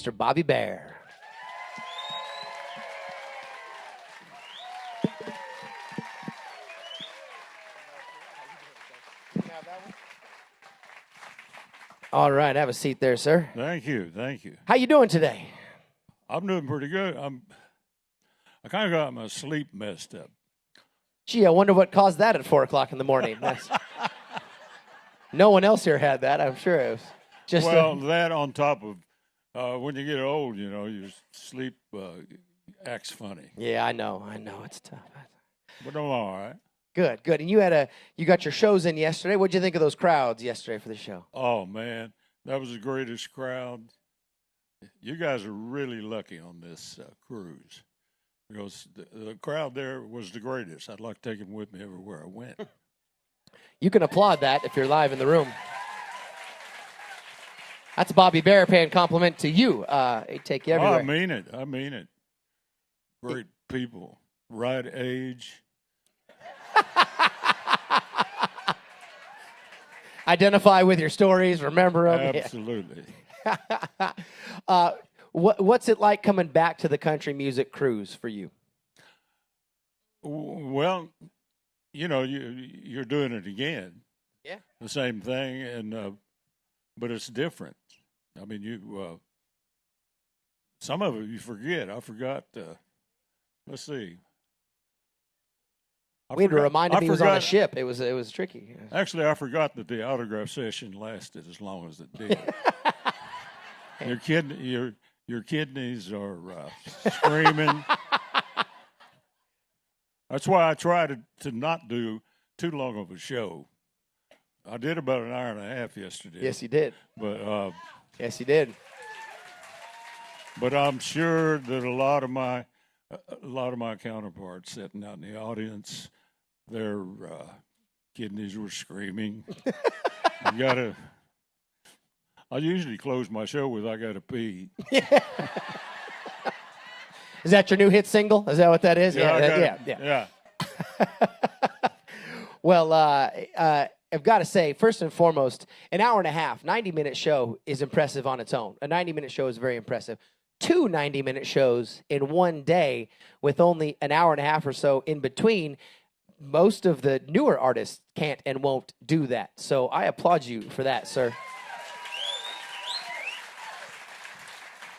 Mr. Bobby Bear. All right, have a seat there, sir. Thank you, thank you. How you doing today? I'm doing pretty good. I kind of got my sleep messed up. Gee, I wonder what caused that at 4 o'clock in the morning. No one else here had that, I'm sure. It was just that on top of when you get old, you know, your sleep acts funny. Yeah, I know, it's tough. But I'm all right. Good. And you got your shows in yesterday. What'd you think of those crowds yesterday for the show? Oh man, that was the greatest crowd. You guys are really lucky on this cruise because the crowd there was the greatest. I'd like to take them with me everywhere I went. You can applaud that if you're live in the room. That's Bobby Bear paying compliment to you. He'd take you everywhere. I mean it. Great people, right age. Identify with your stories, remember them. Absolutely. What's it like coming back to the country music cruise for you? Well, you know, you're doing it again. Yeah. The same thing, and but it's different. I mean, some of it you forget. I forgot. Let's see. We had to remind him he was on a ship. It was tricky. Actually, I forgot that the autograph session lasted as long as it did. Your kidneys are screaming. That's why I try to not do too long of a show. I did about an hour and a half yesterday. Yes, you did. But yes, you did. But I'm sure that a lot of my counterparts sitting out in the audience, their kidneys were screaming. I usually close my show with "I gotta pee." Is that your new hit single? Is that what that is? Yeah. Well, I've got to say, first and foremost, an hour and a half, 90-minute show is impressive on its own. A 90-minute show is very impressive. 2 90-minute shows in one day with only an hour and a half or so in between. Most of the newer artists can't and won't do that. So I applaud you for that, sir.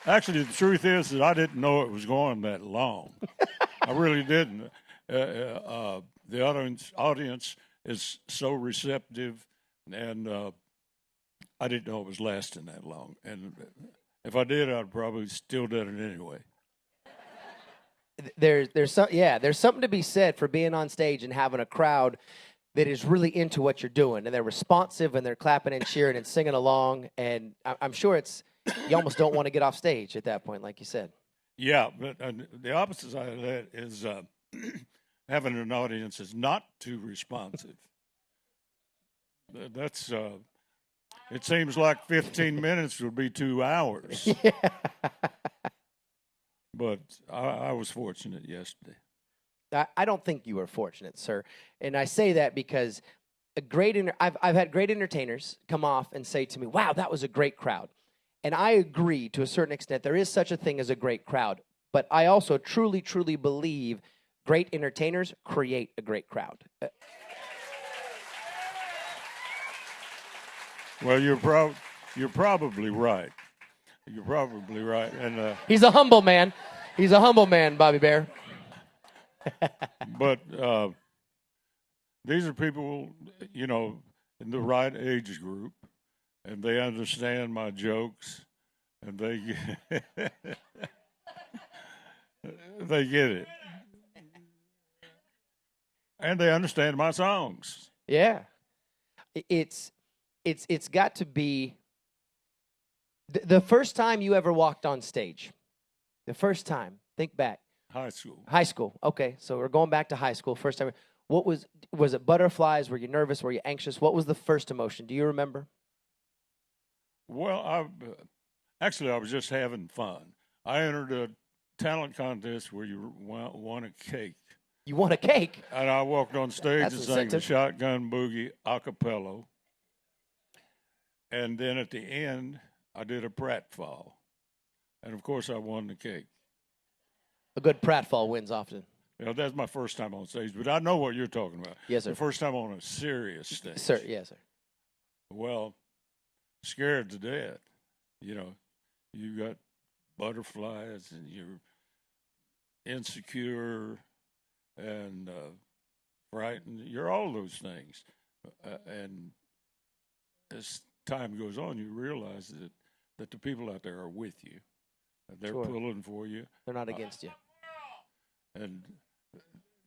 Actually, the truth is that I didn't know it was going that long. I really didn't. The audience is so receptive, and I didn't know it was lasting that long. And if I did, I'd probably still done it anyway. There's something to be said for being on stage and having a crowd that is really into what you're doing, and they're responsive, and they're clapping and cheering and singing along. And I'm sure you almost don't want to get off stage at that point, like you said. Yeah, but the opposite side of that is having an audience is not too responsive. That's it seems like 15 minutes would be 2 hours. Yeah. But I was fortunate yesterday. I don't think you were fortunate, sir. And I say that because I've had great entertainers come off and say to me, "Wow, that was a great crowd." And I agree to a certain extent. There is such a thing as a great crowd. But I also truly, truly believe great entertainers create a great crowd. Well, you're probably right. You're probably right. And he's a humble man. He's a humble man, Bobby Bear. But these are people, you know, in the right age group, and they understand my jokes, and they get it, and they understand my songs. Yeah, it's got to be the first time you ever walked on stage. The first time, think back. High school. High school. Okay, so we're going back to high school. First time. What was it? Butterflies? Were you nervous? Were you anxious? What was the first emotion? Do you remember? Well, I was just having fun. I entered a talent contest where you won a cake. You won a cake? And I walked on stage and sang the Shotgun Boogie a cappella. And then at the end, I did a pratfall. And, of course, I won the cake. A good pratfall wins often. You know, that's my first time on stage, but I know what you're talking about. Yes, sir. The first time on a serious stage. Sir, yes, sir. Well, scared to death. You know, you got butterflies and you're insecure and frightened. You're all those things. And as time goes on, you realize that the people out there are with you. They're pulling for you. They're not against you. And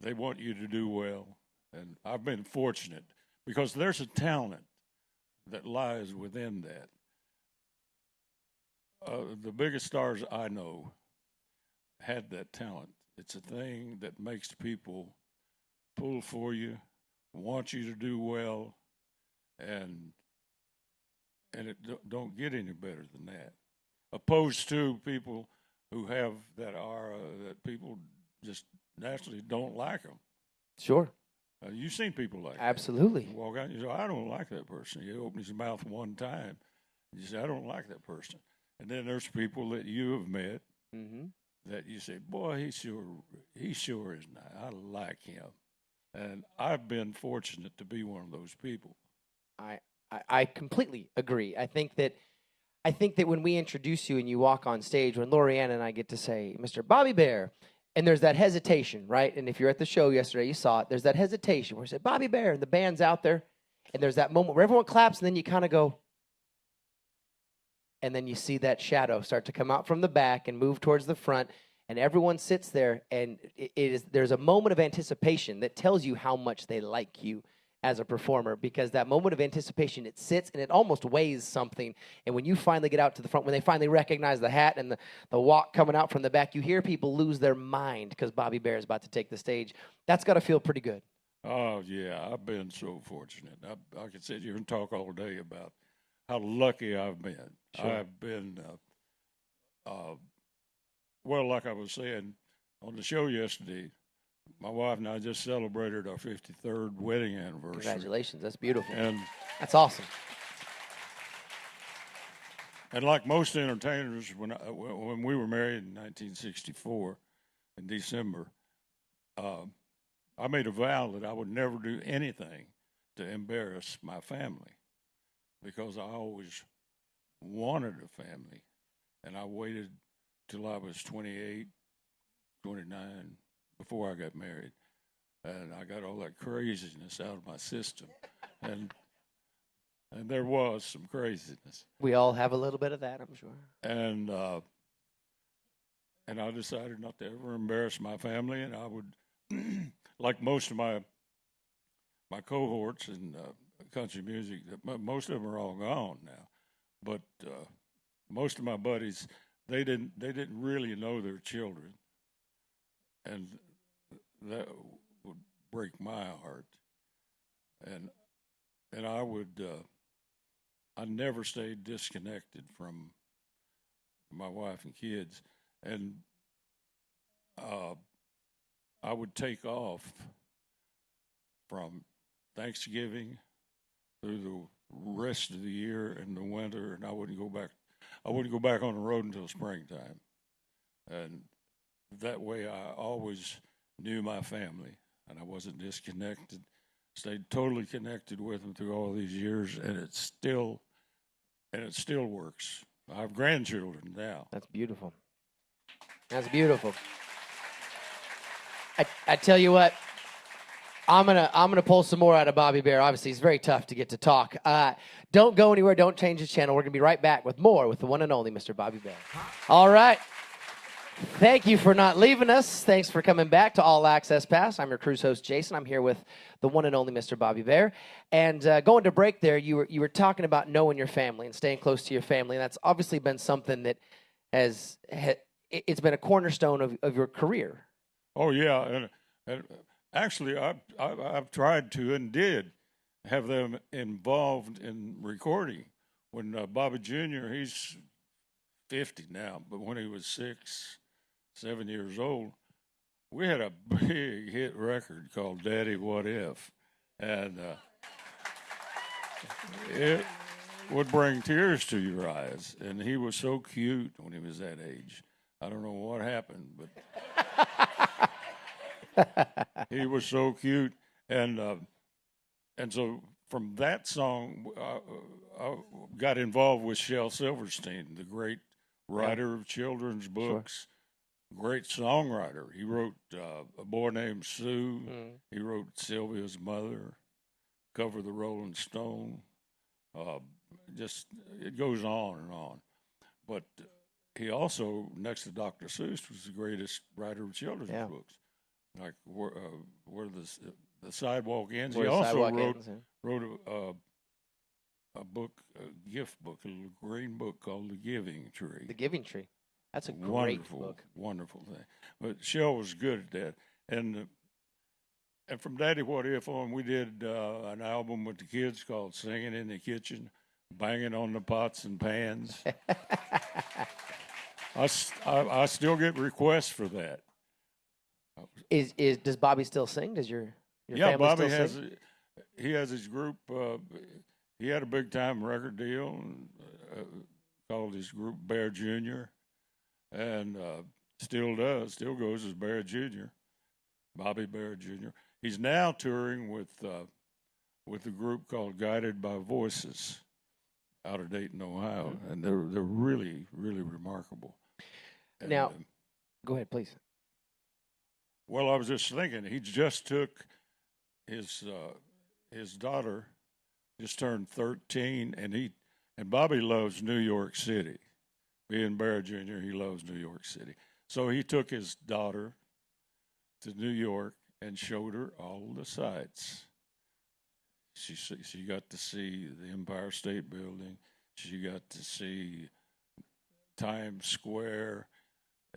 they want you to do well. And I've been fortunate because there's a talent that lies within that. The biggest stars I know had that talent. It's a thing that makes people pull for you, want you to do well, and it don't get any better than that. Opposed to people who have that aura that people just naturally don't like them. Sure. You've seen people like Absolutely. that. You walk out and you say, I don't like that person. You open his mouth one time, and you say, I don't like that person. And then there's people that you have met that you say, boy, he sure is nice. I like him. And I've been fortunate to be one of those people. I completely agree. I think that when we introduce you and you walk on stage, when Lorianne and I get to say, Mr. Bobby Bear, and there's that hesitation, right? And if you're at the show yesterday, you saw it. There's that hesitation where we say, Bobby Bear, and the band's out there, and there's that moment where everyone claps, and then you kind of go, and then you see that shadow start to come out from the back and move towards the front, and everyone sits there, and there's a moment of anticipation that tells you how much they like you as a performer, because that moment of anticipation, it sits and it almost weighs something. And when you finally get out to the front, when they finally recognize the hat and the walk coming out from the back, you hear people lose their mind because Bobby Bear is about to take the stage. That's got to feel pretty good. Oh, yeah, I've been so fortunate. I could sit here and talk all day about how lucky I've been. Sure. I've been, well, like I was saying on the show yesterday, my wife and I just celebrated our 53rd wedding anniversary. Congratulations. That's beautiful. And that's awesome. And like most entertainers, when we were married in 1964 in December, I made a vow that I would never do anything to embarrass my family because I always wanted a family. And I waited till I was 28, 29, before I got married. And I got all that craziness out of my system. And there was some craziness. We all have a little bit of that, I'm sure. And I decided not to ever embarrass my family, and I would, like most of my cohorts in country music, most of them are all gone now, but most of my buddies, they didn't really know their children, and that would break my heart. And I would, I never stayed disconnected from my wife and kids, and I would take off from Thanksgiving through the rest of the year in the winter, and I wouldn't go back on the road until springtime. And that way I always knew my family, and I wasn't disconnected. Stayed totally connected with them through all these years, and it still works. I have grandchildren now. That's beautiful. That's beautiful. I tell you what, I'm gonna pull some more out of Bobby Bear. Obviously, it's very tough to get to talk. Don't go anywhere. Don't change the channel. We're gonna be right back with more with the one and only Mr. Bobby Bear. All right. Thank you for not leaving us. Thanks for coming back to All Access Pass. I'm your cruise host, Jason. I'm here with the one and only Mr. Bobby Bear. And going to break there, you were talking about knowing your family and staying close to your family. And that's obviously been something that it's been a cornerstone of your career. Oh yeah, and actually, I've tried to and did have them involved in recording. When Bobby Jr., he's 50 now, but when he was 6, 7 years old, we had a big hit record called Daddy What If, and would bring tears to your eyes. And he was so cute when he was that age. I don't know what happened, but he was so cute. And so from that song, I got involved with Shel Silverstein, the great writer of children's books, great songwriter. He wrote A Boy Named Sue. He wrote Sylvia's Mother, Cover the Rolling Stone. Just it goes on and on. But he also, next to Dr. Seuss, was the greatest writer of children's books, like where the sidewalk ends. He also wrote a book, a gift book, a little green book called The Giving Tree. The Giving Tree. That's a great book. Wonderful thing. But Shel was good at that. And from Daddy What If on, we did an album with the kids called Singing in the Kitchen, Banging on the Pots and Pans. I still get requests for that. Does Bobby still sing? Does your family Bobby still sing? He has his group. He had a big time record deal called his group Bear Jr. and still goes as Bear Jr. Bobby Bear Jr. He's now touring with a group called Guided by Voices out of Dayton, Ohio, and they're really, really remarkable. And, now, go ahead, please. Well, I was just thinking, he just took his daughter, just turned 13, and Bobby loves New York City. Being Bear Jr., he loves New York City. So he took his daughter to New York and showed her all the sights. She got to see the Empire State Building. She got to see Times Square.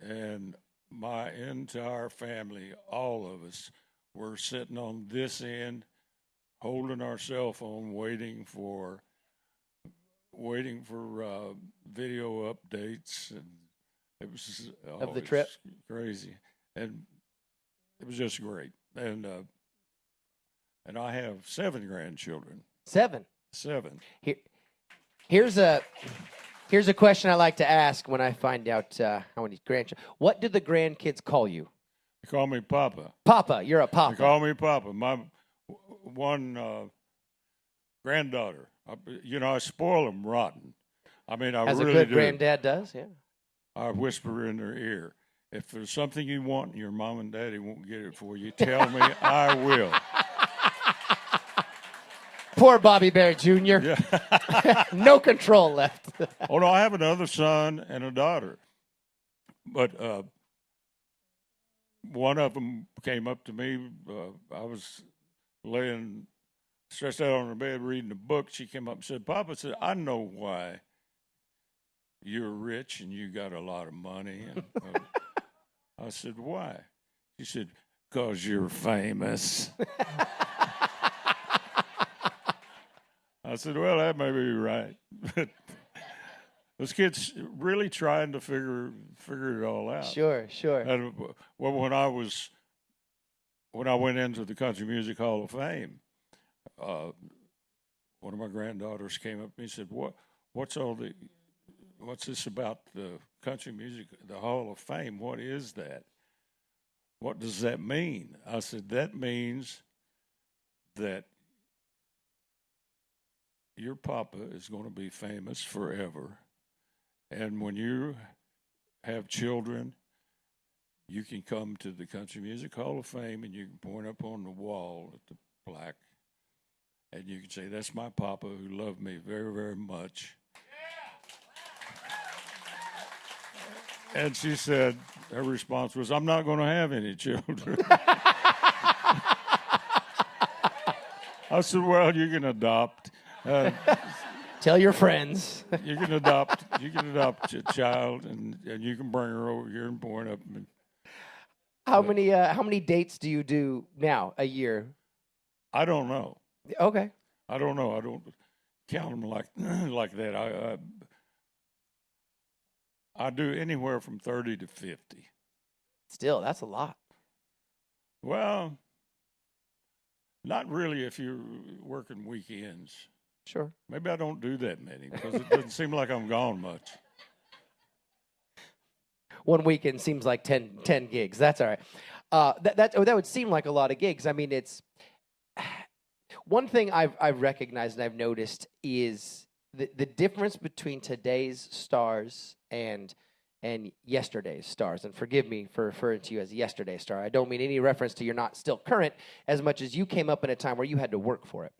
And my entire family, all of us, were sitting on this end, holding our cell phone, waiting for video updates, and it was of the trip. Crazy, and it was just great. And I have 7 grandchildren. 7. Here's a question I like to ask when I find out how many grandchildren. What do the grandkids call you? They call me Papa. Papa, you're a Papa. They call me Papa. My one granddaughter, I spoil them rotten. I mean, I As really a good do. granddad does, yeah. I whisper in their ear, if there's something you want and your mom and daddy won't get it for you, tell me, I will. Poor Bobby Bear Jr. Yeah. No control left. Oh, no, I have another son and a daughter. But one of them came up to me. I was laying stretched out on her bed reading a book. She came up and said, Papa said, I know why you're rich and you got a lot of money. And I said, why? She said, because you're famous. I said, well, that may be right. But those kids really trying to figure it all out. Sure. And, well, when I went into the Country Music Hall of Fame, one of my granddaughters came up and he said, what's this about the country music, the Hall of Fame? What is that? What does that mean? I said, that means that your papa is going to be famous forever. And when you have children, you can come to the Country Music Hall of Fame and you can point up on the wall at the plaque and you can say, that's my papa who loved me very, very much. And she said, her response was, I'm not going to have any children. I said, well, you can adopt. Tell your friends. You can adopt a child, and you can bring her over here and point up. How many dates do you do now a year? I don't know. Okay. I don't know. I don't count them like that. I do anywhere from 30 to 50. Still, that's a lot. Well, not really if you're working weekends. Sure. Maybe I don't do that many because it doesn't seem like I'm gone much. One weekend seems like 10 gigs. That's all right. That would seem like a lot of gigs. I mean, it's one thing I've recognized and I've noticed is the difference between today's stars and yesterday's stars. And forgive me for referring to you as yesterday's star. I don't mean any reference to you're not still current as much as you came up in a time where you had to work for it.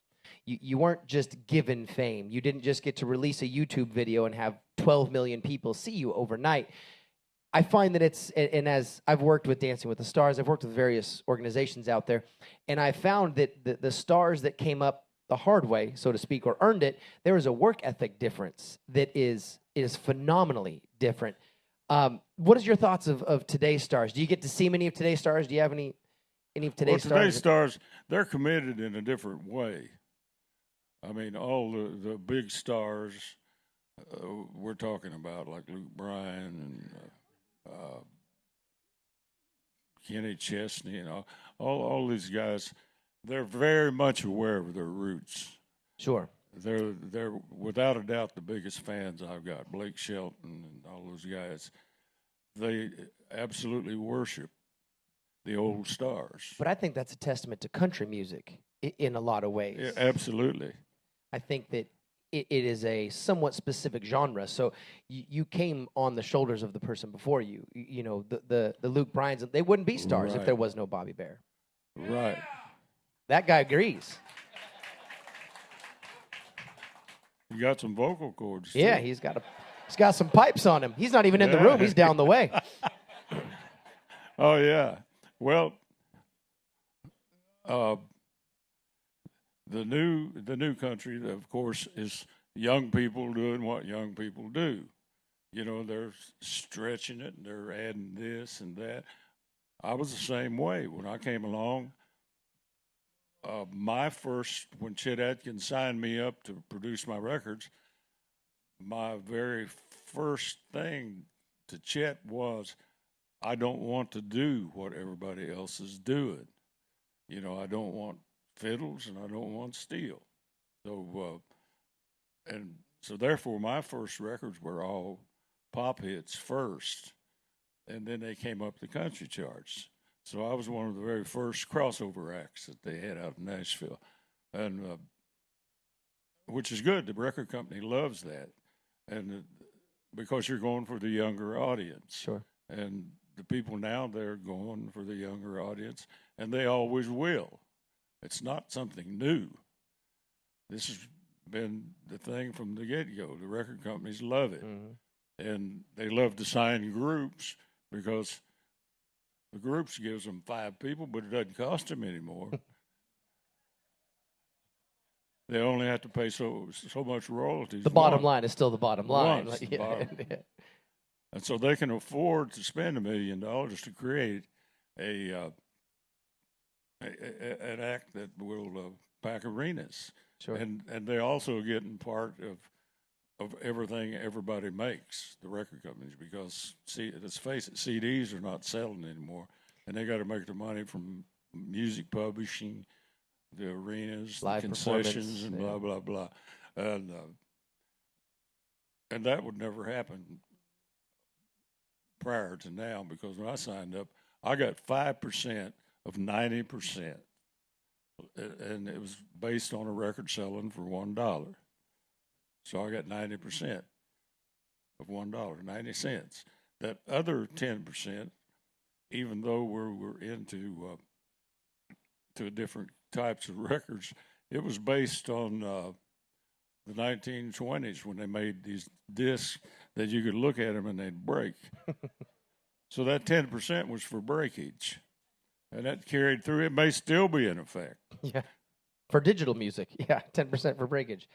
You weren't just given fame. You didn't just get to release a YouTube video and have 12 million people see you overnight. I find that and as I've worked with Dancing with the Stars, I've worked with various organizations out there, and I found that the stars that came up the hard way, so to speak, or earned it, there is a work ethic difference that is phenomenally different. What is your thoughts of today's stars? Do you get to see many of today's stars? Do you have any of today's stars? Today's stars, they're committed in a different way. I mean, all the big stars we're talking about, like Luke Bryan and Kenny Chesney and all these guys, they're very much aware of their roots. Sure. They're without a doubt the biggest fans I've got. Blake Shelton and all those guys, they absolutely worship the old stars. But I think that's a testament to country music in a lot of ways. Yeah, absolutely. I think that it is a somewhat specific genre. So you came on the shoulders of the person before you. You know, the Luke Bryans, they wouldn't be stars if there was no Bobby Bare. Right. That guy agrees. You got some vocal cords. Yeah, too. he's got some pipes on him. He's not even in the room. He's down the way. Oh yeah. Well, the new country, of course, is young people doing what young people do. You know, they're stretching it and they're adding this and that. I was the same way when I came along. When Chet Atkins signed me up to produce my records, my very first thing to Chet was, I don't want to do what everybody else is doing. You know, I don't want fiddles and I don't want steel. So, so therefore, my first records were all pop hits first, and then they came up the country charts. So I was one of the very first crossover acts that they had out in Nashville, and which is good. The record company loves that, and because you're going for the younger audience. Sure. And the people now, they're going for the younger audience, and they always will. It's not something new. This has been the thing from the get-go. The record companies love it, and they love to sign groups because the groups gives them 5 people, but it doesn't cost them anymore. They only have to pay so much royalties. The bottom line is still the bottom line. Yeah. And so they can afford to spend $1 million to create an act that will pack arenas. Sure. And they're also getting part of everything everybody makes, the record companies, because let's face it, CDs are not selling anymore, and they got to make their money from music publishing, the arenas, live the concessions, and blah blah blah, and that would never happen prior to now, because when I signed up, I got 5% of 90%, and it was based on a record selling for $1. So I got 90% of $1, 90 cents. That other 10%, even though we're into to different types of records, it was based on the 1920s when they made these discs that you could look at them and they'd break. So that 10% was for breakage, and that carried through. It may still be in effect. Yeah, for digital music. Yeah, 10% for breakage.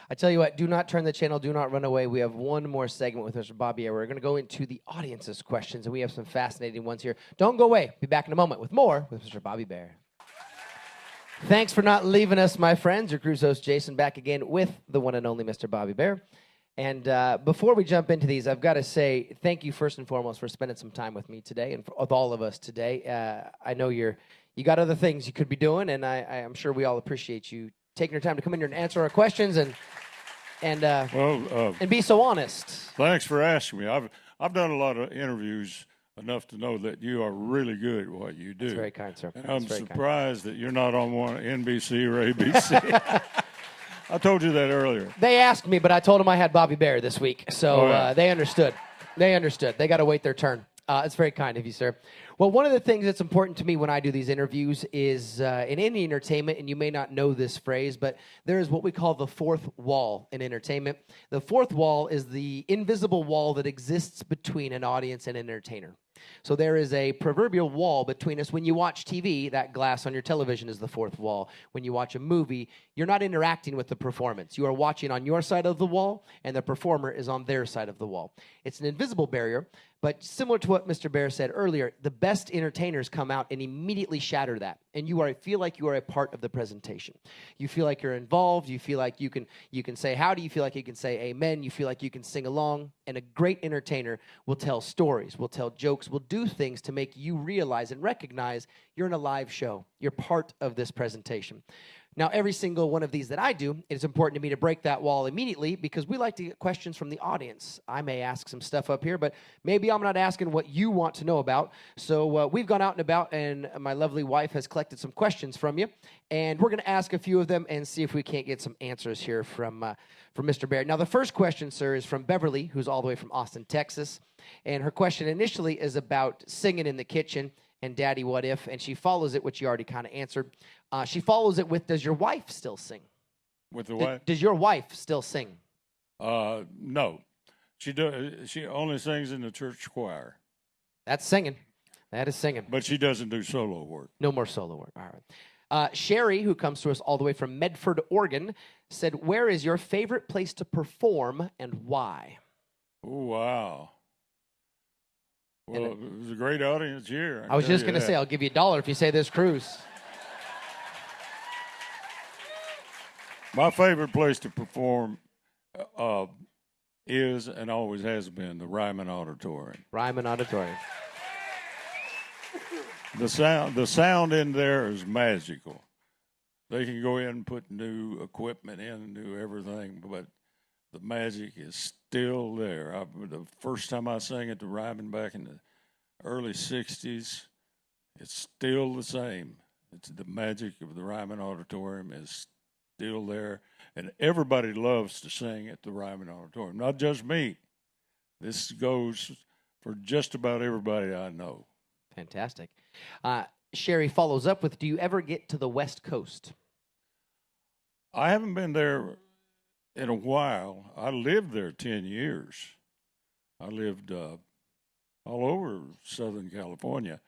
I tell you what, do not turn the channel, do not run away. We have one more segment with Mr. Bobby. We're going to go into the audience's questions, and we have some fascinating ones here. Don't go away. Be back in a moment with more with Mr. Bobby Bare. Thanks for not leaving us, my friends. Your cruise host, Jason, back again with the one and only Mr. Bobby Bare. And before we jump into these, I've got to say thank you first and foremost for spending some time with me today and with all of us today. I know you got other things you could be doing, and I'm sure we all appreciate you taking your time to come in here and answer our questions and be so honest. Thanks for asking me. I've done a lot of interviews enough to know that you are really good at what you do. That's very kind, sir. And I'm surprised that you're not on one NBC or ABC. I told you that earlier. They asked me, but I told them I had Bobby Bear this week, so they understood. They understood. They got to wait their turn. It's very kind of you, sir. Well, one of the things that's important to me when I do these interviews is in any entertainment, and you may not know this phrase, but there is what we call the fourth wall in entertainment. The fourth wall is the invisible wall that exists between an audience and an entertainer. So there is a proverbial wall between us. When you watch TV, that glass on your television is the fourth wall. When you watch a movie, you're not interacting with the performance. You are watching on your side of the wall, and the performer is on their side of the wall. It's an invisible barrier, but similar to what Mr. Bear said earlier, the best entertainers come out and immediately shatter that, and feel like you are a part of the presentation. You feel like you're involved. You feel like you can say howdy. You feel like you can say amen. You feel like you can sing along, and a great entertainer will tell stories, will tell jokes, will do things to make you realize and recognize you're in a live show. You're part of this presentation. Now, every single one of these that I do, it's important to me to break that wall immediately because we like to get questions from the audience. I may ask some stuff up here, but maybe I'm not asking what you want to know about. So we've gone out and about, and my lovely wife has collected some questions from you, and we're going to ask a few of them and see if we can't get some answers here from Mr. Bear. Now, the first question, sir, is from Beverly, who's all the way from Austin, Texas, and her question initially is about singing in the kitchen and Daddy, what if? And she follows it, which you already kind of answered. She follows it with, does your wife still sing? With the what? Does your wife still sing? No. She only sings in the church choir. That's singing. That is singing. But she doesn't do solo work. No more solo work. All right. Sherry, who comes to us all the way from Medford, Oregon, said, where is your favorite place to perform and why? Oh, wow. Well, it was a great audience here. I was just going to say, I'll give you $1 if you say this cruise. My favorite place to perform is and always has been the Ryman Auditorium. Ryman Auditorium. The sound in there is magical. They can go in and put new equipment in, new everything, but the magic is still there. The first time I sang at the Ryman back in the early 60s, it's still the same. It's the magic of the Ryman Auditorium is still there, and everybody loves to sing at the Ryman Auditorium, not just me. This goes for just about everybody I know. Fantastic. Sherry follows up with, do you ever get to the West Coast? I haven't been there in a while. I lived there 10 years. I lived all over Southern California.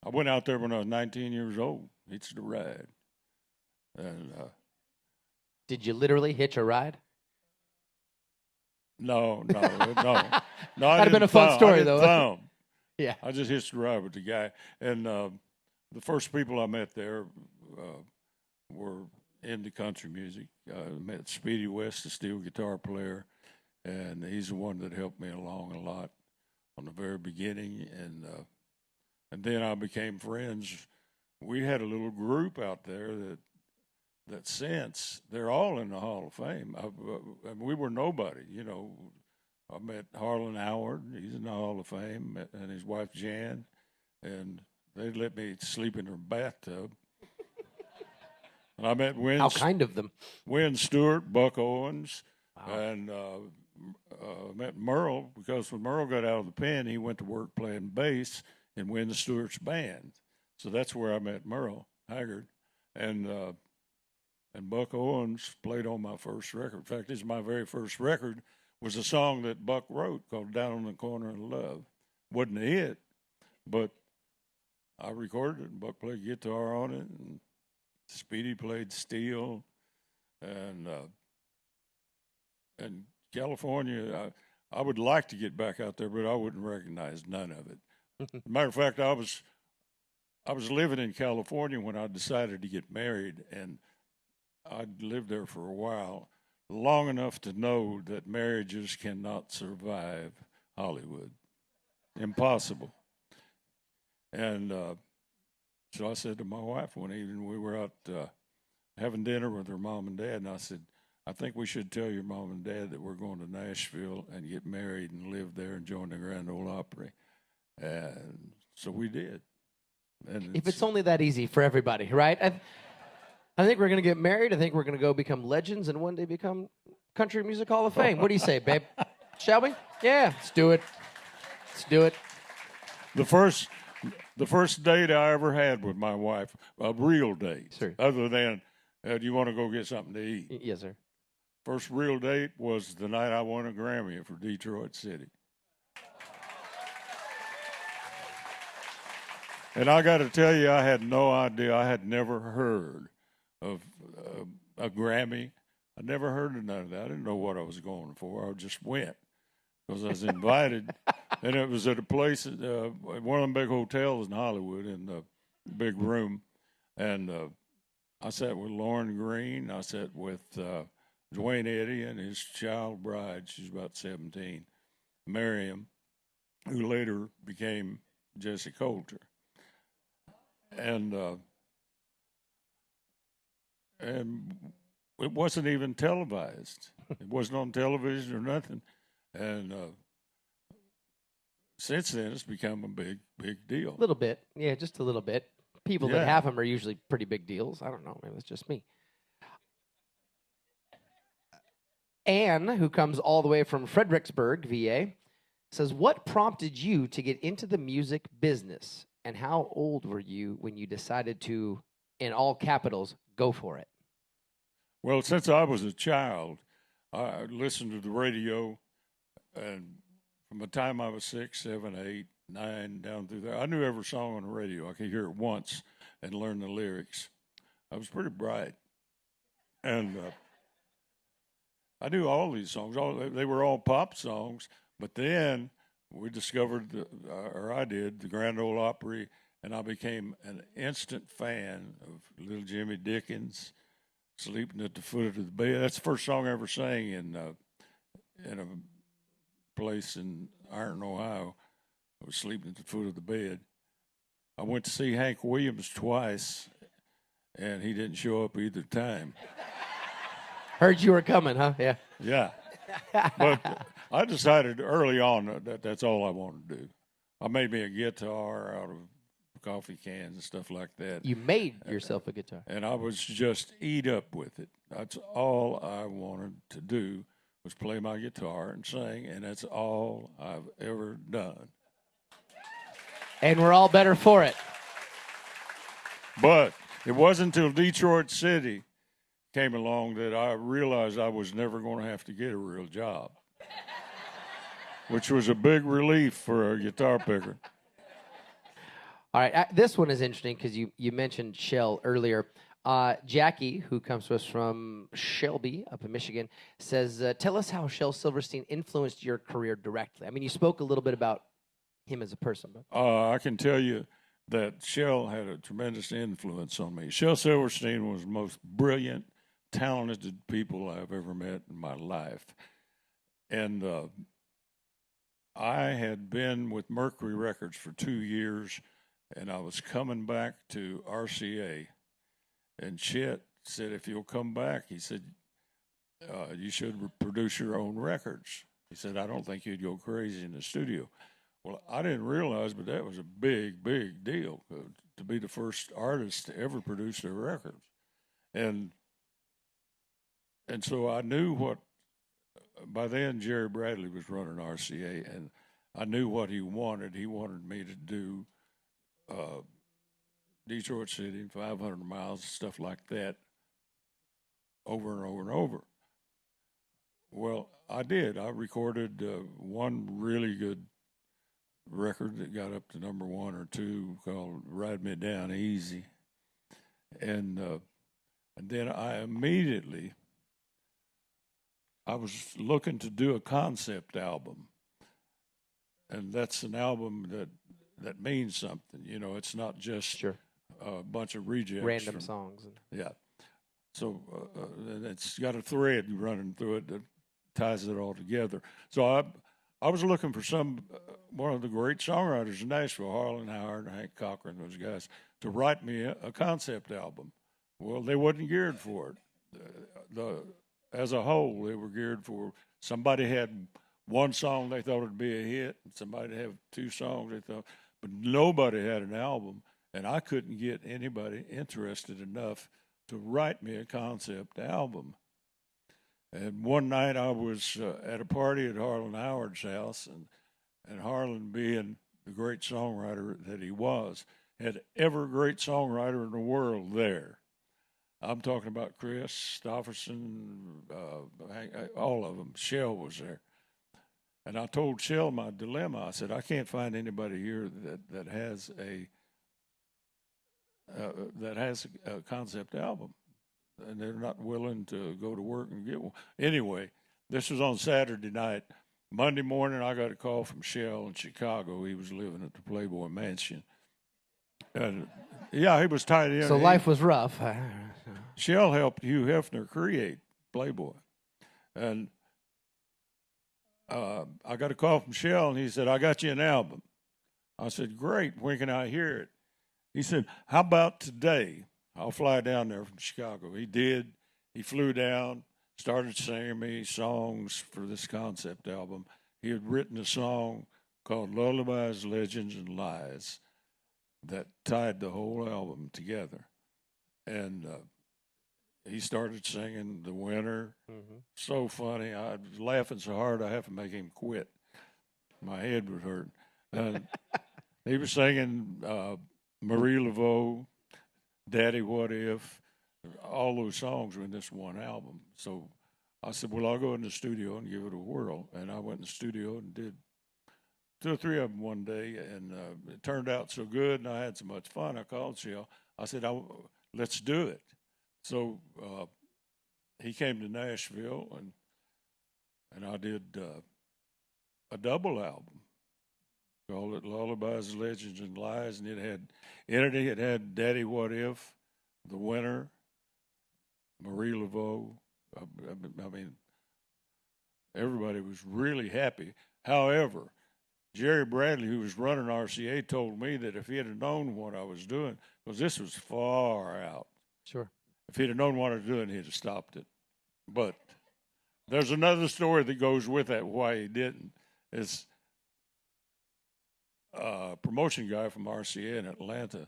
I went out there when I was 19 years old, hitched a ride. And did you literally hitch a ride? No. That'd have been a fun story, though. Yeah. I just hitched a ride with the guy. And the first people I met there were into country music. I met Speedy West, the steel guitar player, and he's the one that helped me along a lot on the very beginning. And then I became friends. We had a little group out there that since they're all in the Hall of Fame. We were nobody, you know. I met Harlan Howard, he's in the Hall of Fame, and his wife Jan, and they let me sleep in their bathtub. And I met Wynn. How kind of them. Wynn Stewart, Buck Owens, wow. And met Merle, because when Merle got out of the pen, he went to work playing bass in Wynn Stewart's band. So that's where I met Merle Haggard. And Buck Owens played on my first record. In fact, this is my very first record, was a song that Buck wrote called Down on the Corner of Love. Wasn't a hit, but I recorded it, and Buck played guitar on it, and Speedy played steel, and California, I would like to get back out there, but I wouldn't recognize none of it. Matter of fact, I was living in California when I decided to get married, and I'd lived there for a while, long enough to know that marriages cannot survive Hollywood. Impossible. And so I said to my wife one evening, we were out having dinner with her mom and dad, and I said, I think we should tell your mom and dad that we're going to Nashville and get married and live there and join the Grand Ole Opry. And so we did. And If it's only that easy for everybody, right? I think we're going to get married. I think we're going to go become legends and one day become Country Music Hall of Fame. What do you say, babe? Shall we? Yeah, let's do it. Let's do it. the first date I ever had with my wife, a real date, Sir. other than, do you want to go get something to eat? Yes, sir. First real date was the night I won a Grammy for Detroit City. And I got to tell you, I had no idea. I had never heard of a Grammy. I never heard of none of that. I didn't know what I was going for. I just went because I was invited. And it was at a place, one of them big hotels in Hollywood, in the big room. And I sat with Lauren Green. I sat with Dwayne Eddy and his child bride. She's about 17, Miriam, who later became Jessie Coulter. And it wasn't even televised. It wasn't on television or nothing. And since then, it's become a big, big deal. A little bit. Yeah, just a little bit. People that have them are usually pretty big deals. I don't know. Maybe it's just me. Anne, who comes all the way from Fredericksburg, VA, says, what prompted you to get into the music business? And how old were you when you decided to, in all capitals, go for it? Well, since I was a child, I listened to the radio, and from the time I was 6, 7, 8, 9, down through there, I knew every song on the radio. I could hear it once and learn the lyrics. I was pretty bright. And I knew all these songs. They were all pop songs, but then we discovered, or I did, the Grand Ole Opry, and I became an instant fan of Little Jimmy Dickens, Sleeping at the Foot of the Bed. That's the first song I ever sang in a place in Iron, Ohio. I was sleeping at the foot of the bed. I went to see Hank Williams twice, and he didn't show up either time. Heard you were coming, huh? Yeah. Yeah. But I decided early on that that's all I wanted to do. I made me a guitar out of coffee cans and stuff like that. You made yourself a guitar. And I was just eat up with it. That's all I wanted to do was play my guitar and sing, and that's all I've ever done. And we're all better for it. But it wasn't until Detroit City came along that I realized I was never going to have to get a real job, which was a big relief for a guitar picker. All right, this one is interesting because you mentioned Shel earlier. Jackie, who comes to us from Shelby up in Michigan, says, tell us how Shel Silverstein influenced your career directly. I mean, you spoke a little bit about him as a person. But I can tell you that Shel had a tremendous influence on me. Shel Silverstein was the most brilliant, talented people I've ever met in my life. And I had been with Mercury Records for 2 years, and I was coming back to RCA. And Chet said, if you'll come back, he said, you should produce your own records. He said, I don't think you'd go crazy in the studio. Well, I didn't realize, but that was a big, big deal to be the first artist to ever produce their records. And so I knew what, by then Jerry Bradley was running RCA, and I knew what he wanted. He wanted me to do Detroit City, 500 miles, stuff like that, over and over and over. Well, I did. I recorded one really good record that got up to number 1 or 2 called Ride Me Down Easy. And then I was looking to do a concept album. And that's an album that means something. You know, it's not just a bunch of rejects. Random songs. Yeah. So it's got a thread running through it that ties it all together. So I was looking for one of the great songwriters in Nashville, Harlan Howard, Hank Cochran, those guys, to write me a concept album Well, they wasn't geared for it. As a whole, they were geared for somebody had one song they thought would be a hit, and somebody had two songs they thought, but nobody had an album, and I couldn't get anybody interested enough to write me a concept album. And one night I was at a party at Harlan Howard's house, and Harlan, being the great songwriter that he was, had every great songwriter in the world there. I'm talking about Chris Stofferson, all of them. Shel was there. And I told Shel my dilemma. I said, I can't find anybody here that has a concept album, and they're not willing to go to work and get one. Anyway, this was on Saturday night. Monday morning, I got a call from Shel in Chicago. He was living at the Playboy mansion. And yeah, he was tied in. So life was rough. Shel helped Hugh Hefner create Playboy. And I got a call from Shel, and he said, I got you an album. I said, great. When can I hear it? He said, how about today? I'll fly down there from Chicago. He did. He flew down, started singing me songs for this concept album. He had written a song called Lullabies, Legends, and Lies that tied the whole album together. And he started singing The Winter. Mm-hmm. So funny. I was laughing so hard I have to make him quit. My head was hurting. And he was singing Marie Laveau, Daddy, What If, all those songs were in this one album. So I said, well, I'll go in the studio and give it a whirl. And I went in the studio and did 2 or 3 of them one day, and it turned out so good, and I had so much fun. I called Shel. I said, let's do it. So he came to Nashville, and I did a double album. Called it Lullabies, Legends, and Lies, and it had Daddy, What If, The Winter, Marie Laveau. I mean, everybody was really happy. However, Jerry Bradley, who was running RCA, told me that if he had known what I was doing, because this was far out. Sure. If he'd have known what I was doing, he'd have stopped it. But there's another story that goes with that, why he didn't. It's a promotion guy from RCA in Atlanta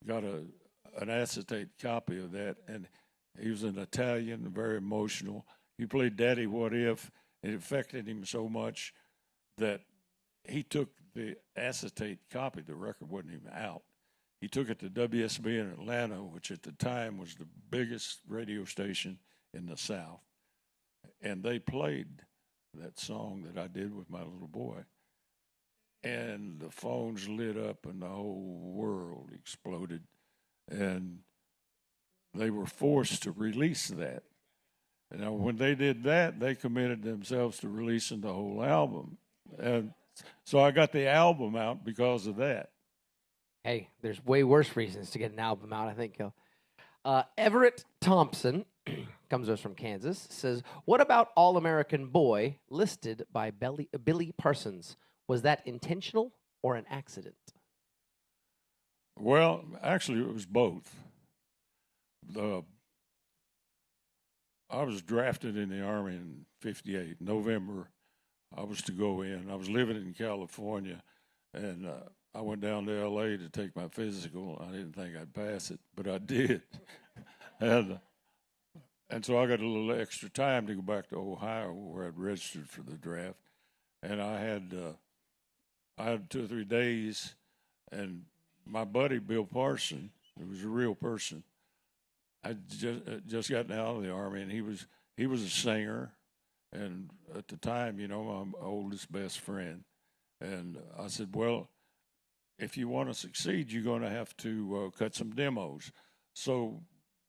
got an acetate copy of that, and he was an Italian, very emotional. He played Daddy, What If, and it affected him so much that he took the acetate copy, the record wasn't even out. He took it to WSB in Atlanta, which at the time was the biggest radio station in the South. And they played that song that I did with my little boy. And the phones lit up and the whole world exploded. And they were forced to release that. And now when they did that, they committed themselves to releasing the whole album. And so I got the album out because of that. Hey, there's way worse reasons to get an album out, I think. Everett Thompson comes to us from Kansas, says, what about All-American Boy listed by Billy Parsons? Was that intentional or an accident? Well, actually, it was both. I was drafted in the Army in '58, November. I was to go in. I was living in California, and I went down to L.A. to take my physical. I didn't think I'd pass it, but I did. and so I got a little extra time to go back to Ohio, where I'd registered for the draft. And I had 2 or 3 days, and my buddy Bill Parson, who was a real person, I just gotten out of the Army, and he was a singer. And at the time, you know, my oldest best friend. And I said, well, if you want to succeed, you're going to have to cut some demos. So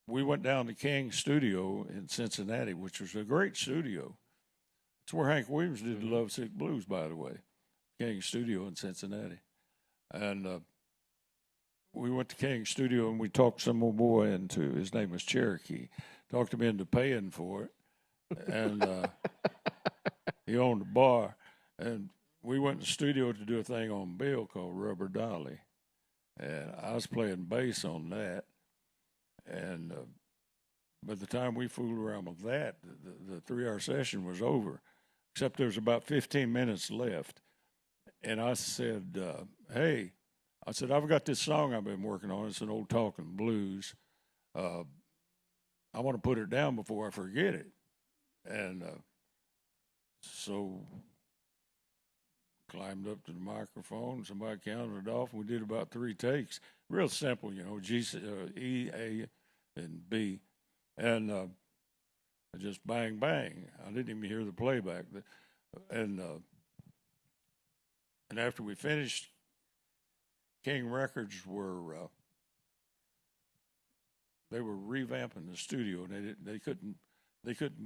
we went down to King's studio in Cincinnati, which was a great studio. It's where Hank Williams did the Lovesick Blues, by the way, King's studio in Cincinnati. And we went to King's studio, and we talked some old boy into, his name was Cherokee, talked him into paying for it. And he owned a bar, and we went in the studio to do a thing on Bill called Rubber Dolly, and I was playing bass on that, And by the time we fooled around with that, the 3-hour session was over, except there was about 15 minutes left. And I said, hey, I said, I've got this song I've been working on. It's an old Talkin Blues. I want to put it down before I forget it. And so climbed up to the microphone. Somebody counted it off. We did about 3 takes. Real simple, you know, G, E, A, and B. And just bang, bang. I didn't even hear the playback. And after we finished, King Records were they were revamping the studio, and they couldn't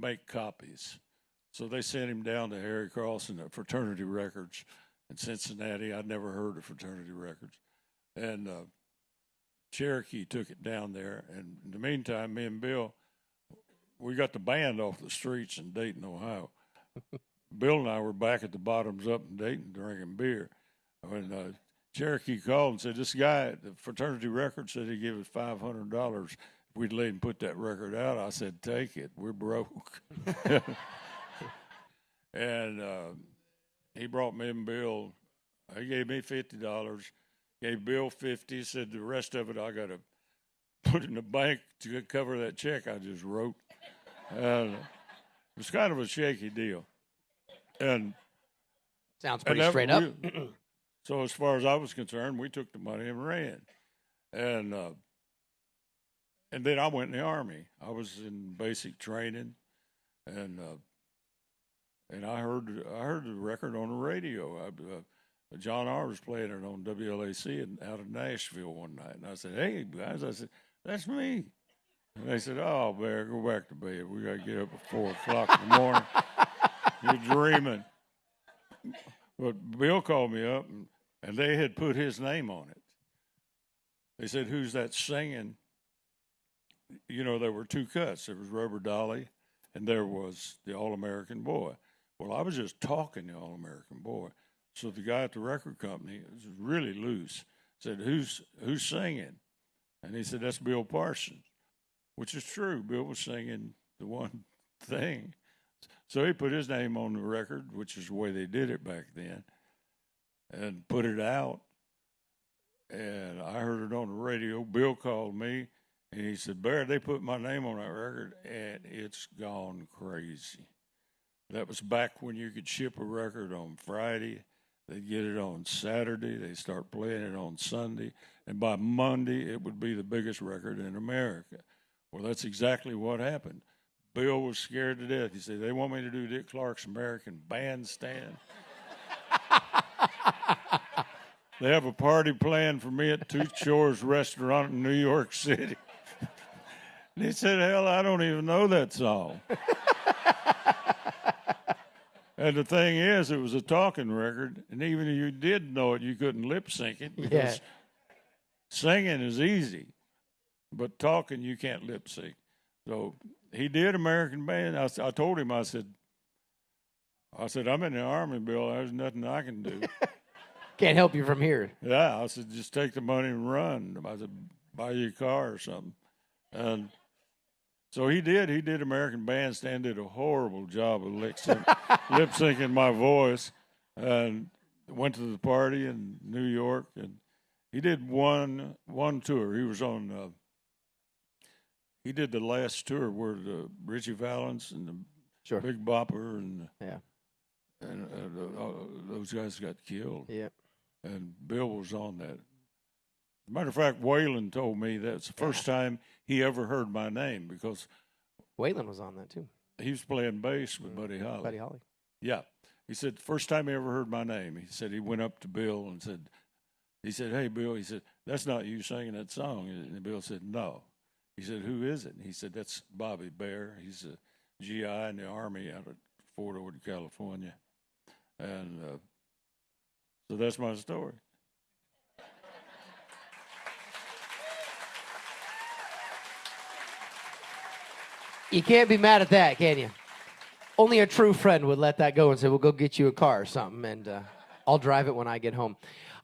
make copies, so they sent him down to Harry Carlson at Fraternity Records in Cincinnati. I'd never heard of Fraternity Records, and Cherokee took it down there. And in the meantime, me and Bill, we got the band off the streets in Dayton, Ohio. Bill and I were back at the Bottoms Up in Dayton drinking beer when Cherokee called and said, this guy at the Fraternity Records said he'd give us $500 if we'd let him put that record out. I said, take it. We're broke. And he brought me and Bill. He gave me $50, gave Bill $50, said the rest of it I got to put in the bank to cover that check I just wrote. It was kind of a shaky deal. And sounds pretty straight up. So as far as I was concerned, we took the money and ran. And then I went in the Army. I was in basic training, and I heard the record on the radio. John R. was playing it on WLAC out of Nashville one night. And I said, hey, guys, I said, that's me. And they said, oh, Bear, go back to bed. We got to get up at 4 o'clock in the morning. You're dreaming. But Bill called me up, and they had put his name on it. They said, who's that singing? You know, there were 2 cuts. There was Rubber Dolly, and there was the All-American Boy. Well, I was just talking the All-American Boy. So the guy at the record company was really loose. Said, who's singing? And he said, that's Bill Parsons, which is true. Bill was singing the one thing. So he put his name on the record, which is the way they did it back then, and put it out. And I heard it on the radio. Bill called me, and he said, Bear, they put my name on that record, and it's gone crazy. That was back when you could ship a record on Friday. They'd get it on Saturday. They'd start playing it on Sunday. And by Monday, it would be the biggest record in America. Well, that's exactly what happened. Bill was scared to death. He said, they want me to do Dick Clark's American Bandstand. They have a party planned for me at Tooth Shores Restaurant in New York City. And he said, hell, I don't even know that song. And the thing is, it was a talking record, and even if you did know it, you couldn't lip sync it because singing is easy, but talking you can't lip sync. So he did American Band. I told him, I said, I'm in the Army, Bill. There's nothing I can do. Can't help you from here. Yeah, I said, just take the money and run. I said, buy you a car or something. And so he did. He did American Bandstand, did a horrible job of lip syncing my voice, and went to the party in New York. And he did one tour. He was on. He did the last tour where the Richie Valens and the Big Bopper and those guys got killed. Yeah. And Bill was on that. As a matter of fact, Waylon told me that's the first time he ever heard my name because Waylon was on that too. He was playing bass with Buddy Holly. Buddy Holly. Yeah. He said, first time he ever heard my name, he said he went up to Bill and said, hey, Bill, he said, that's not you singing that song. And Bill said, no. He said, who is it? And he said, that's Bobby Bear. He's a GI in the Army out at Fort Ord, California. And so that's my story. You can't be mad at that, can you? Only a true friend would let that go and say, we'll go get you a car or something, and I'll drive it when I get home.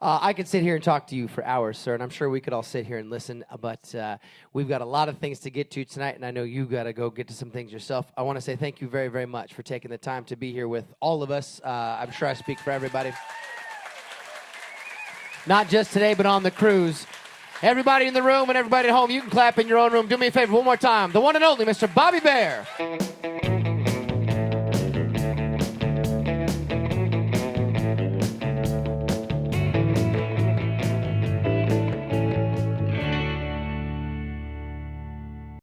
I could sit here and talk to you for hours, sir, and I'm sure we could all sit here and listen, but we've got a lot of things to get to tonight, and I know you got to go get to some things yourself. I want to say thank you very, very much for taking the time to be here with all of us. I'm sure I speak for everybody. Not just today, but on the cruise. Everybody in the room and everybody at home, you can clap in your own room. Do me a favor one more time. The one and only Mr. Bobby Bear.